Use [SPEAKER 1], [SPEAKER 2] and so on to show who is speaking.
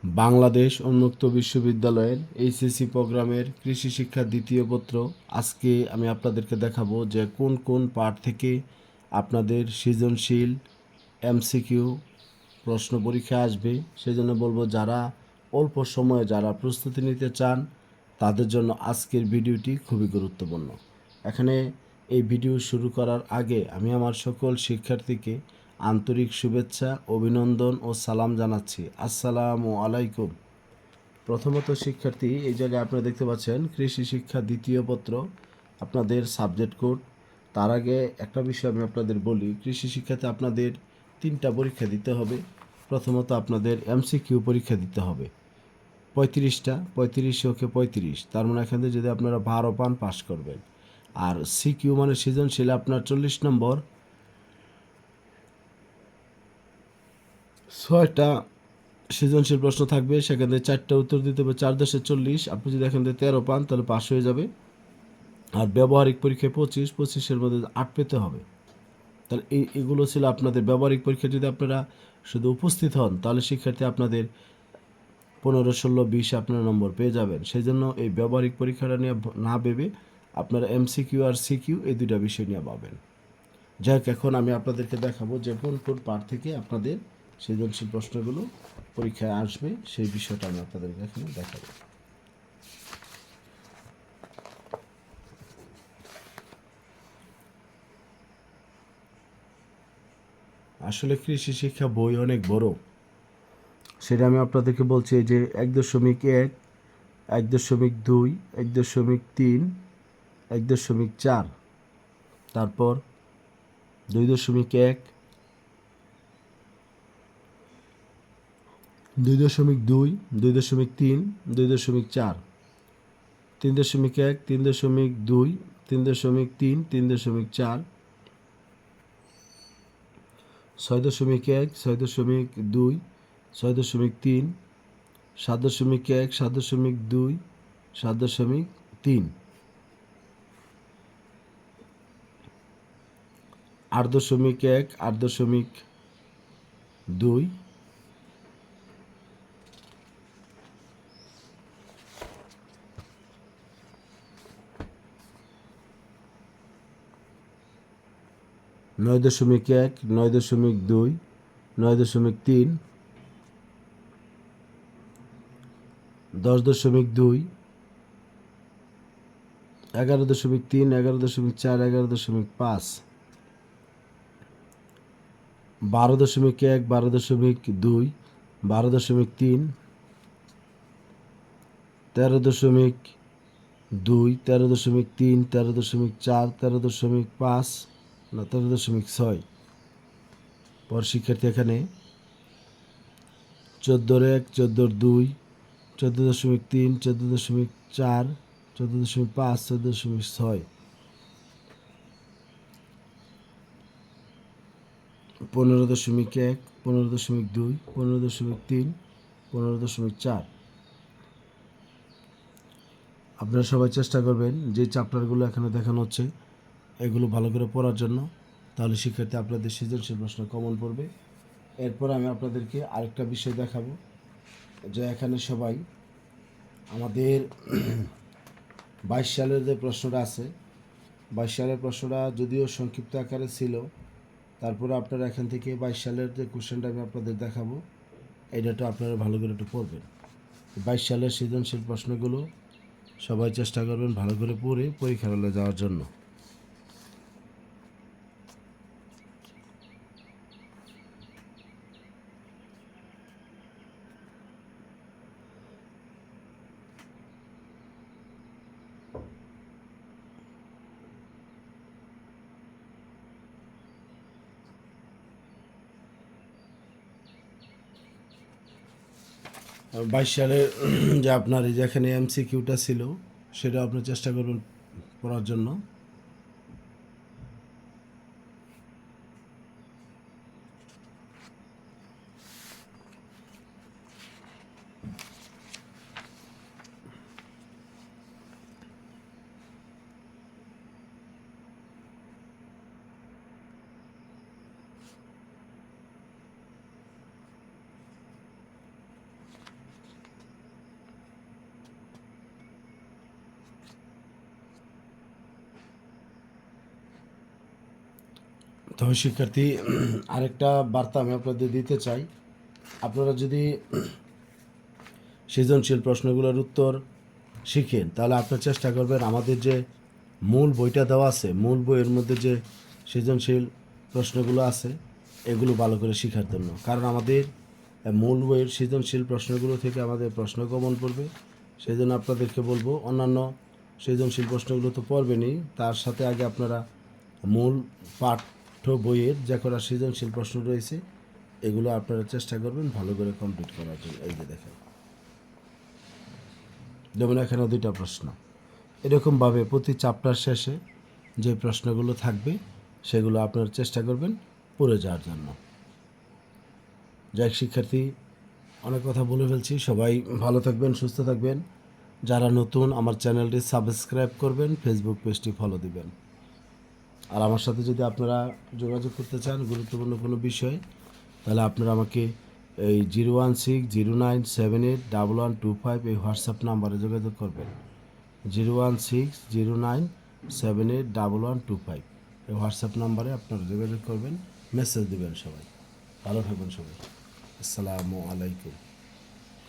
[SPEAKER 1] বাংলাদেশ উন্মুক্ত বিশ্ববিদ্যালয়ের এইচএসসি প্রোগ্রামের কৃষি শিক্ষা দ্বিতীয় পত্র। আজকে আমি আপনাদেরকে দেখাবো যে কোন কোন পার্ট থেকে আপনাদের সৃজনশীল এমসিকিউ প্রশ্ন পরীক্ষা আসবে। সেজন্য বলবো যারা অল্প সময়ে যারা প্রস্তুতি নিতে চান তাদের জন্য আজকের ভিডিওটি খুবই গুরুত্বপূর্ণ। এখানে এই ভিডিও শুরু করার আগে আমি আমার সকল শিক্ষার্থীকে আন্তরিক শুভেচ্ছা, অভিনন্দন ও সালাম জানাচ্ছি। আসসালামু আলাইকুম। প্রথমত শিক্ষার্থী, এই জায়গায় আপনারা দেখতে পাচ্ছেন কৃষি শিক্ষা দ্বিতীয় পত্র, আপনাদের সাবজেক্ট কোড। তার আগে একটা বিষয় আমি আপনাদের বলি, কৃষি শিক্ষাতে আপনাদের 3টা পরীক্ষা দিতে হবে। প্রথমত আপনাদের এমসিকিউ পরীক্ষা দিতে হবে 35টা, 35 তার মানে এখান থেকে যদি আপনারা 12 পান পাস করবেন। আর সিকিউ মানে সৃজনশীল আপনার 40 নম্বর, 6টা সৃজনশীল প্রশ্ন থাকবে, সেখান থেকে 4টা উত্তর দিতে হবে, 4×10 = 40। আপনি যদি এখান থেকে 13 পান তাহলে পাস হয়ে যাবে। আর ব্যবহারিক পরীক্ষায় 25-25-এর মধ্যে 8 পেতে হবে। তাহলে এগুলো ছিল আপনাদের ব্যবহারিক পরীক্ষা। যদি আপনারা শুধু উপস্থিত হন তাহলে শিক্ষার্থী আপনাদের 15, 16, 20 আপনারা নম্বর পেয়ে যাবেন। সেই জন্য এই ব্যবহারিক পরীক্ষাটা নিয়ে না ভেবে আপনারা এমসিকিউ আর সিকিউ এই দুইটা বিষয় নিয়ে পাবেন। যাই হোক, এখন আমি আপনাদেরকে দেখাবো যে কোন কোন পার্ট থেকে আপনাদের সৃজনশীল প্রশ্নগুলো পরীক্ষায় আসবে, সেই বিষয়টা আমি আপনাদেরকে এখানে দেখাবো। আসলে কৃষি শিক্ষা বই অনেক বড়, সেটা আমি আপনাদেরকে বলছি। এই যে 1.1, 1.2, 1.3, 1.4, তারপর 2.1, 2.2, 2.3, 2.4, 3.1, 3.2, 3.3, 3.4, 6.1, 6.2, 6.3, 7.1, 7.2, 7.3, 8.1, 8.2, 9.1, 9.2, 9.3, 10.2, 11.3, 11.4, 11.5, 12.1, 12.2, 12.3, 13.2, 13.3, 13.4, 13.5, না 13.6। পর শিক্ষার্থী এখানে 14.1, 14.2, 14.3, 14.4, 14.5, 14.6, 15.1, 15.2, 15.3, 15.4। আপনারা সবাই চেষ্টা করবেন যে চ্যাপ্টারগুলো এখানে দেখানো হচ্ছে এগুলো ভালো করে পড়ার জন্য, তাহলে শিক্ষার্থী আপনাদের সৃজনশীল প্রশ্ন কমন পড়বে। এরপর আমি আপনাদেরকে আরেকটা বিষয় দেখাবো, যে এখানে সবাই আমাদের 22 সালের যে প্রশ্নটা আছে, 22 সালের প্রশ্নটা যদিও সংক্ষিপ্ত আকারে ছিল, তারপরে আপনারা এখান থেকে 22 সালের যে কোশ্চেনটা আমি আপনাদের দেখাবো এইটা আপনারা ভালো করে একটু পড়বেন। 22 সালের সৃজনশীল প্রশ্নগুলো সবাই চেষ্টা করবেন ভালো করে পড়ে পরীক্ষার হলে যাওয়ার জন্য। আর 22 সালের যে আপনার এই যেখানে এমসিকিউটা ছিল সেটা আপনি চেষ্টা করবেন পড়ার জন্য। তবে শিক্ষার্থী, আরেকটা বার্তা আমি আপনাদের দিতে চাই। আপনারা যদি সৃজনশীল প্রশ্নগুলোর উত্তর শিখেন, তাহলে আপনার চেষ্টা করবেন আমাদের যে মূল বইটা দেওয়া আছে, মূল বইয়ের মধ্যে যে সৃজনশীল প্রশ্নগুলো আছে এগুলো ভালো করে শেখার জন্য। কারণ আমাদের মূল বইয়ের সৃজনশীল প্রশ্নগুলো থেকে আমাদের প্রশ্ন কমন পড়বে। সেই জন্য আপনাদেরকে বলবো, অন্যান্য সৃজনশীল প্রশ্নগুলো তো পড়বেনই, তার সাথে আগে আপনারা মূল পাঠ্য বইয়ের যে কটা সৃজনশীল প্রশ্ন রয়েছে এগুলো আপনারা চেষ্টা করবেন ভালো করে কমপ্লিট করার জন্য। এই যে দেখেন, যেমন এখানে দুইটা প্রশ্ন, এরকমভাবে প্রতি চ্যাপ্টার শেষে যে প্রশ্নগুলো থাকবে সেগুলো আপনারা চেষ্টা করবেন পড়ে যাওয়ার জন্য। যাই শিক্ষার্থী, অনেক কথা বলে ফেলছি। সবাই ভালো থাকবেন, সুস্থ থাকবেন। যারা নতুন, আমার চ্যানেলটি সাবস্ক্রাইব করবেন, ফেসবুক পেজটি ফলো দিবেন। আর আমার সাথে যদি আপনারা যোগাযোগ করতে চান গুরুত্বপূর্ণ কোনো বিষয়, তাহলে আপনারা আমাকে এই 01609781125 এই হোয়াটসঅ্যাপ নাম্বারে যোগাযোগ করবেন। 01609781125 এই হোয়াটসঅ্যাপ নাম্বারে আপনারা যোগাযোগ করবেন, মেসেজ দেবেন। সবাই ভালো থাকবেন সবাই। আসসালামু আলাইকুম।